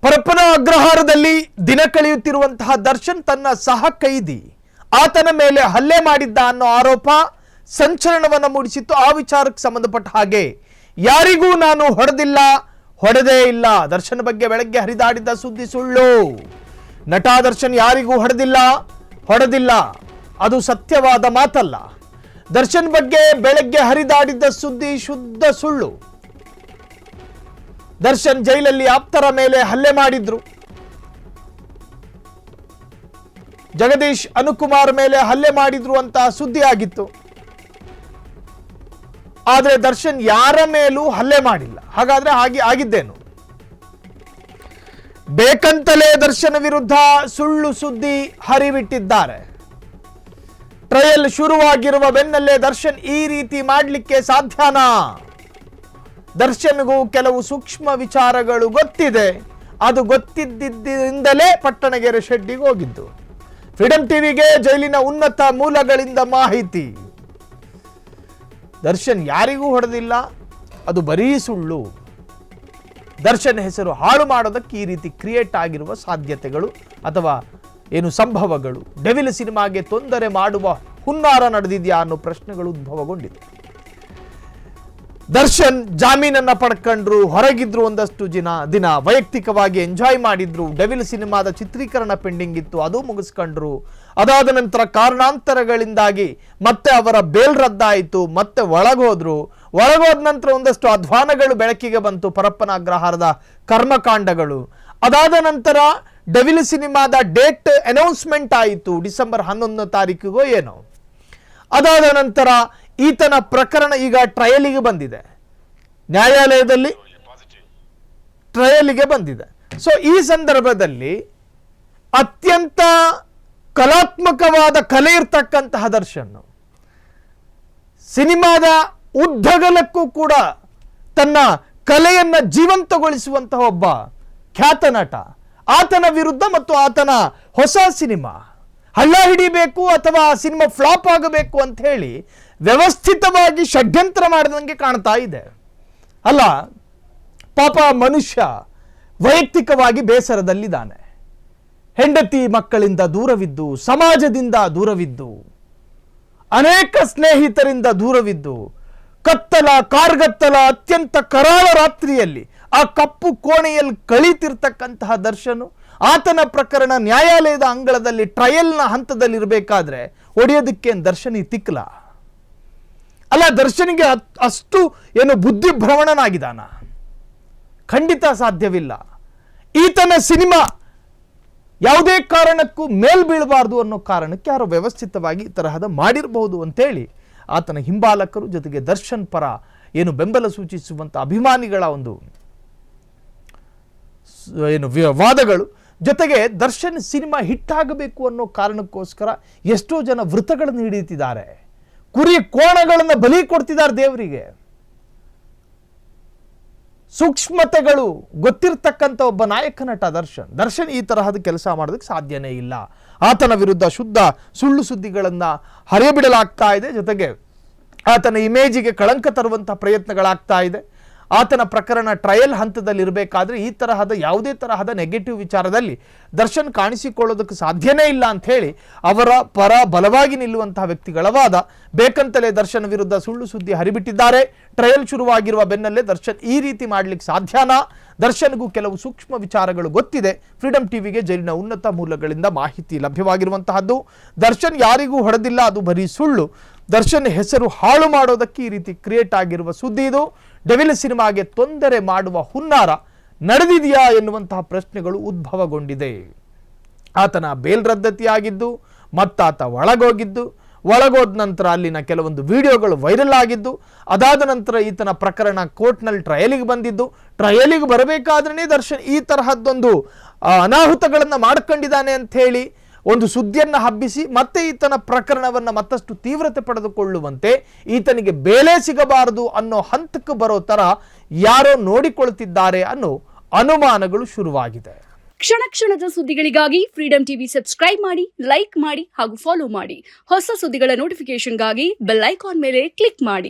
ಪರಪ್ಪನ ಅಗ್ರಹಾರದಲ್ಲಿ ದಿನ ಕಳೆಯುತ್ತಿರುವಂತಹ ದರ್ಶನ್ ತನ್ನ ಸಹ ಕೈದಿ ಆತನ ಮೇಲೆ ಹಲ್ಲೆ ಮಾಡಿದ್ದ ಅನ್ನೋ ಆರೋಪ ಸಂಚಲನವನ್ನು ಮೂಡಿಸಿತ್ತು. ಆ ವಿಚಾರಕ್ಕೆ ಸಂಬಂಧಪಟ್ಟ ಹಾಗೆ ಯಾರಿಗೂ ನಾನು ಹೊಡೆದೇ ಇಲ್ಲ ದರ್ಶನ್ ಬಗ್ಗೆ ಬೆಳಗ್ಗೆ ಹರಿದಾಡಿದ್ದ ಸುದ್ದಿ ಸುಳ್ಳು. ನಟ ದರ್ಶನ್ ಯಾರಿಗೂ ಹೊಡೆದಿಲ್ಲ, ಅದು ಸತ್ಯವಾದ ಮಾತಲ್ಲ. ದರ್ಶನ್ ಬಗ್ಗೆ ಬೆಳಗ್ಗೆ ಹರಿದಾಡಿದ್ದ ಸುದ್ದಿ ಶುದ್ಧ ಸುಳ್ಳು. ದರ್ಶನ್ ಜೈಲಲ್ಲಿ ಆಪ್ತರ ಮೇಲೆ ಹಲ್ಲೆ ಮಾಡಿದ್ರು. ಜಗದೀಶ್ ಅನುಕುಮಾರ್ ಮೇಲೆ ಹಲ್ಲೆ ಮಾಡಿದ್ರು ಅಂತ ಸುದ್ದಿ ಆಗಿತ್ತು. ಆದರೆ ದರ್ಶನ್ ಯಾರ ಮೇಲೂ ಹಲ್ಲೆ ಮಾಡಿಲ್ಲ. ಹಾಗಾದ್ರೆ ಆಗಿದ್ದೇನು? ಬೇಕಂತಲೇ ದರ್ಶನ್ ವಿರುದ್ಧ ಸುಳ್ಳು ಸುದ್ದಿ ಹರಿಬಿಟ್ಟಿದ್ದಾರೆ. ಟ್ರಯಲ್ ಶುರುವಾಗಿರುವ ಬೆನ್ನಲ್ಲೇ ದರ್ಶನ್ ಈ ರೀತಿ ಮಾಡಲಿಕ್ಕೆ ಸಾಧ್ಯನಾ? ದರ್ಶನ್ಗೂ ಕೆಲವು ಸೂಕ್ಷ್ಮ ವಿಚಾರಗಳು ಗೊತ್ತಿದೆ. ಅದು ಗೊತ್ತಿದ್ದರಿಂದಲೇ ಪಟ್ಟಣಗೆರೆ ಶೆಡ್ಡಿಗೆ ಹೋಗಿದ್ದು. ಫ್ರೀಡಂ ಟಿವಿಗೆ ಜೈಲಿನ ಉನ್ನತ ಮೂಲಗಳಿಂದ ಮಾಹಿತಿ. ದರ್ಶನ್ ಯಾರಿಗೂ ಹೊಡೆದಿಲ್ಲ, ಅದು ಬರೀ ಸುಳ್ಳು. ದರ್ಶನ್ ಹೆಸರು ಹಾಳು ಮಾಡೋದಕ್ಕೆ ಈ ರೀತಿ ಕ್ರಿಯೇಟ್ ಆಗಿರುವ ಸಾಧ್ಯತೆಗಳು ಅಥವಾ ಸಂಭವಗಳು, ಡೆವಿಲ್ ಸಿನಿಮಾಗೆ ತೊಂದರೆ ಮಾಡುವ ಹುನ್ನಾರ ನಡೆದಿದೆಯಾ ಅನ್ನೋ ಪ್ರಶ್ನೆಗಳು ಉದ್ಭವಗೊಂಡಿದೆ. ದರ್ಶನ್ ಜಾಮೀನನ್ನ ಪಡ್ಕೊಂಡ್ರು, ಹೊರಗಿದ್ರು, ಒಂದಷ್ಟು ದಿನ ವೈಯಕ್ತಿಕವಾಗಿ ಎಂಜಾಯ್ ಮಾಡಿದ್ರು. ಡೆವಿಲ್ ಸಿನಿಮಾದ ಚಿತ್ರೀಕರಣ ಪೆಂಡಿಂಗ್ ಇತ್ತು, ಅದು ಮುಗಿಸ್ಕೊಂಡ್ರು. ಅದಾದ ನಂತರ ಕಾರಣಾಂತರಗಳಿಂದಾಗಿ ಮತ್ತೆ ಅವರ ಬೇಲ್ ರದ್ದಾಯಿತು, ಮತ್ತೆ ಒಳಗೋದ್ರು. ಒಳಗೋದ ನಂತರ ಒಂದಷ್ಟು ಅಧ್ವಾನಗಳು ಬೆಳಕಿಗೆ ಬಂತು, ಪರಪ್ಪನ ಅಗ್ರಹಾರದ ಕರ್ಮಕಾಂಡಗಳು. ಅದಾದ ನಂತರ ಡೆವಿಲ್ ಸಿನಿಮಾದ ಡೇಟ್ ಅನೌನ್ಸ್ಮೆಂಟ್ ಆಯಿತು, ಡಿಸೆಂಬರ್ 11ನೇ ತಾರೀಕಿಗೋ ಏನೋ. ಅದಾದ ನಂತರ ಈತನ ಪ್ರಕರಣ ಈಗ ಟ್ರಯಲಿಗೆ ಬಂದಿದೆ, ನ್ಯಾಯಾಲಯದಲ್ಲಿ ಟ್ರಯಲಿಗೆ ಬಂದಿದೆ. ಸೊ ಈ ಸಂದರ್ಭದಲ್ಲಿ ಅತ್ಯಂತ ಕಲಾತ್ಮಕವಾದ ಕಲೆ ಇರ್ತಕ್ಕಂತಹ ದರ್ಶನ್ ಸಿನಿಮಾದ ಉದ್ದಗಲಕ್ಕೂ ಕೂಡ ತನ್ನ ಕಲೆಯನ್ನ ಜೀವಂತಗೊಳಿಸುವಂತಹ ಒಬ್ಬ ಖ್ಯಾತ ನಟ. ಆತನ ವಿರುದ್ಧ ಮತ್ತು ಆತನ ಹೊಸ ಸಿನಿಮಾ ಹಳ್ಳ ಹಿಡಿಬೇಕು ಅಥವಾ ಸಿನಿಮಾ ಫ್ಲಾಪ್ ಆಗಬೇಕು ಅಂತ ಹೇಳಿ ವ್ಯವಸ್ಥಿತವಾಗಿ ಷಡ್ಯಂತ್ರ ಮಾಡಿದಂಗೆ ಕಾಣ್ತಾ ಇದೆ. ಅಲ್ಲ, ಪಾಪ ಮನುಷ್ಯ ವೈಯಕ್ತಿಕವಾಗಿ ಬೇಸರದಲ್ಲಿದ್ದಾನೆ. ಹೆಂಡತಿ ಮಕ್ಕಳಿಂದ ದೂರವಿದ್ದು, ಸಮಾಜದಿಂದ ದೂರವಿದ್ದು, ಅನೇಕ ಸ್ನೇಹಿತರಿಂದ ದೂರವಿದ್ದು, ಕಾರ್ಗತ್ತಲ ಅತ್ಯಂತ ಕರಾಳ ರಾತ್ರಿಯಲ್ಲಿ ಆ ಕಪ್ಪು ಕೋಣೆಯಲ್ಲಿ ಕಳೀತಿರ್ತಕ್ಕಂತಹ ದರ್ಶನ್, ಆತನ ಪ್ರಕರಣ ನ್ಯಾಯಾಲಯದ ಅಂಗಳದಲ್ಲಿ ಟ್ರಯಲ್ನ ಹಂತದಲ್ಲಿರಬೇಕಾದ್ರೆ ಒಡೆಯೋದಕ್ಕೆ ದರ್ಶನ್ ತಿಕ್ಕಲ ಅಲ್ಲ. ದರ್ಶನ್ಗೆ ಅಷ್ಟು ಬುದ್ಧಿಭ್ರಮಣನಾಗಿದ್ದಾನ? ಖಂಡಿತ ಸಾಧ್ಯವಿಲ್ಲ. ಈತನ ಸಿನಿಮಾ ಯಾವುದೇ ಕಾರಣಕ್ಕೂ ಮೇಲ್ ಬೀಳಬಾರ್ದು ಅನ್ನೋ ಕಾರಣಕ್ಕೆ ಯಾರೋ ವ್ಯವಸ್ಥಿತವಾಗಿ ಈ ತರಹದ ಮಾಡಿರಬಹುದು ಅಂತೇಳಿ ಆತನ ಹಿಂಬಾಲಕರು, ಜೊತೆಗೆ ದರ್ಶನ್ ಪರ ಬೆಂಬಲ ಸೂಚಿಸುವಂತ ಅಭಿಮಾನಿಗಳ ಒಂದು ವಾದಗಳು, ಜೊತೆಗೆ ದರ್ಶನ್ ಸಿನಿಮಾ ಹಿಟ್ ಆಗಬೇಕು ಅನ್ನೋ ಕಾರಣಕ್ಕೋಸ್ಕರ ಎಷ್ಟೋ ಜನ ವೃತಗಳನ್ನು ಹಿಡಿಯುತ್ತಿದ್ದಾರೆ, ಕುರಿ ಕೋಣಗಳನ್ನು ಬಲಿ ಕೊಡ್ತಿದ್ದಾರೆ ದೇವರಿಗೆ. ಸೂಕ್ಷ್ಮತೆಗಳು ಗೊತ್ತಿರ್ತಕ್ಕಂಥ ಒಬ್ಬ ನಾಯಕ ನಟ ದರ್ಶನ್ ಈ ತರಹದ ಕೆಲಸ ಮಾಡೋದಕ್ಕೆ ಸಾಧ್ಯನೇ ಇಲ್ಲ. ಆತನ ವಿರುದ್ಧ ಶುದ್ಧ ಸುಳ್ಳು ಸುದ್ದಿಗಳನ್ನು ಹರಿಯಬಿಡಲಾಗ್ತಾ ಇದೆ. ಜೊತೆಗೆ ಆತನ ಇಮೇಜಿಗೆ ಕಳಂಕ ತರುವಂತಹ ಪ್ರಯತ್ನಗಳಾಗ್ತಾ ಇದೆ. ಆತನ ಪ್ರಕರಣ ಟ್ರಯಲ್ ಹಂತದಲ್ಲಿ ಇರಬೇಕಾದ್ರೆ ಈ ತರಹದ ಯಾವುದೇ ತರಹದ ನೆಗೆಟಿವ್ ವಿಚಾರದಲ್ಲಿ ದರ್ಶನ್ ಕಾಣಿಸಿಕೊಳ್ಳೋದಕ್ಕೆ ಸಾಧ್ಯನೇ ಇಲ್ಲ ಅಂತ ಹೇಳಿ ಅವರ ಪರ ಬಲವಾಗಿ ನಿಲ್ಲುವಂತಹ ವ್ಯಕ್ತಿಗಳ ವಾದ. ಬೇಕಂತಲೇ ದರ್ಶನ್ ವಿರುದ್ಧ ಸುಳ್ಳು ಸುದ್ದಿ ಹರಿಬಿಟ್ಟಿದ್ದಾರೆ. ಟ್ರಯಲ್ ಶುರುವಾಗಿರುವ ಬೆನ್ನಲ್ಲೇ ದರ್ಶನ್ ಈ ರೀತಿ ಮಾಡ್ಲಿಕ್ಕೆ ಸಾಧ್ಯನಾ? ದರ್ಶನ್ಗೂ ಕೆಲವು ಸೂಕ್ಷ್ಮ ವಿಚಾರಗಳು ಗೊತ್ತಿದೆ. ಫ್ರೀಡಂ ಟಿವಿಗೆ ಜೈಲಿನ ಉನ್ನತ ಮೂಲಗಳಿಂದ ಮಾಹಿತಿ ಲಭ್ಯವಾಗಿರುವಂತಹದ್ದು. ದರ್ಶನ್ ಯಾರಿಗೂ ಹೊಡೆದಿಲ್ಲ, ಅದು ಬರೀ ಸುಳ್ಳು. ದರ್ಶನ್ ಹೆಸರು ಹಾಳು ಮಾಡೋದಕ್ಕೆ ಈ ರೀತಿ ಕ್ರಿಯೇಟ್ ಆಗಿರುವ ಸುದ್ದಿ ಇದು. ಡೆವಿಲ್ ಸಿನಿಮಾಗೆ ತೊಂದರೆ ಮಾಡುವ ಹುನ್ನಾರ ನಡೆದಿದೆಯಾ ಎನ್ನುವಂತಹ ಪ್ರಶ್ನೆಗಳು ಉದ್ಭವಗೊಂಡಿದೆ. ಆತನ ಬೇಲ್ ರದ್ದತಿಯಾಗಿದ್ದು, ಮತ್ತಾತ ಒಳಗೋದ ನಂತರ ಅಲ್ಲಿನ ಕೆಲವೊಂದು ವಿಡಿಯೋಗಳು ವೈರಲ್ ಆಗಿದ್ದು, ಅದಾದ ನಂತರ ಈತನ ಪ್ರಕರಣ ಕೋರ್ಟ್ನಲ್ಲಿ ಟ್ರಯಲಿಗೆ ಬಂದಿದ್ದು. ಟ್ರಯಲಿಗೆ ಬರಬೇಕಾದ್ರೆ ದರ್ಶನ್ ಈ ತರಹದ್ದೊಂದು ಅನಾಹುತಗಳನ್ನು ಮಾಡ್ಕೊಂಡಿದ್ದಾನೆ ಅಂತ ಹೇಳಿ ಒಂದು ಸುದ್ದಿಯನ್ನು ಹಬ್ಬಿಸಿ ಮತ್ತೆ ಈತನ ಪ್ರಕರಣವನ್ನು ಮತ್ತಷ್ಟು ತೀವ್ರತೆ ಪಡೆದುಕೊಳ್ಳುವಂತೆ, ಈತನಿಗೆ ಬೇಲೆ ಸಿಗಬಾರದು ಅನ್ನೋ ಹಂತಕ್ಕೆ ಬರೋ ತರ ಯಾರೋ ನೋಡಿಕೊಳ್ತಿದ್ದಾರೆ ಅನ್ನೋ ಅನುಮಾನಗಳು ಶುರುವಾಗಿದೆ. ಕ್ಷಣ ಕ್ಷಣದ ಸುದ್ದಿಗಳಿಗಾಗಿ ಫ್ರೀಡಂ ಟಿವಿ ಸಬ್ಸ್ಕ್ರೈಬ್ ಮಾಡಿ, ಲೈಕ್ ಮಾಡಿ ಹಾಗೂ ಫಾಲೋ ಮಾಡಿ. ಹೊಸ ಸುದ್ದಿಗಳ ನೋಟಿಫಿಕೇಶನ್ಗಾಗಿ ಬೆಲ್ ಐಕಾನ್ ಮೇಲೆ ಕ್ಲಿಕ್ ಮಾಡಿ.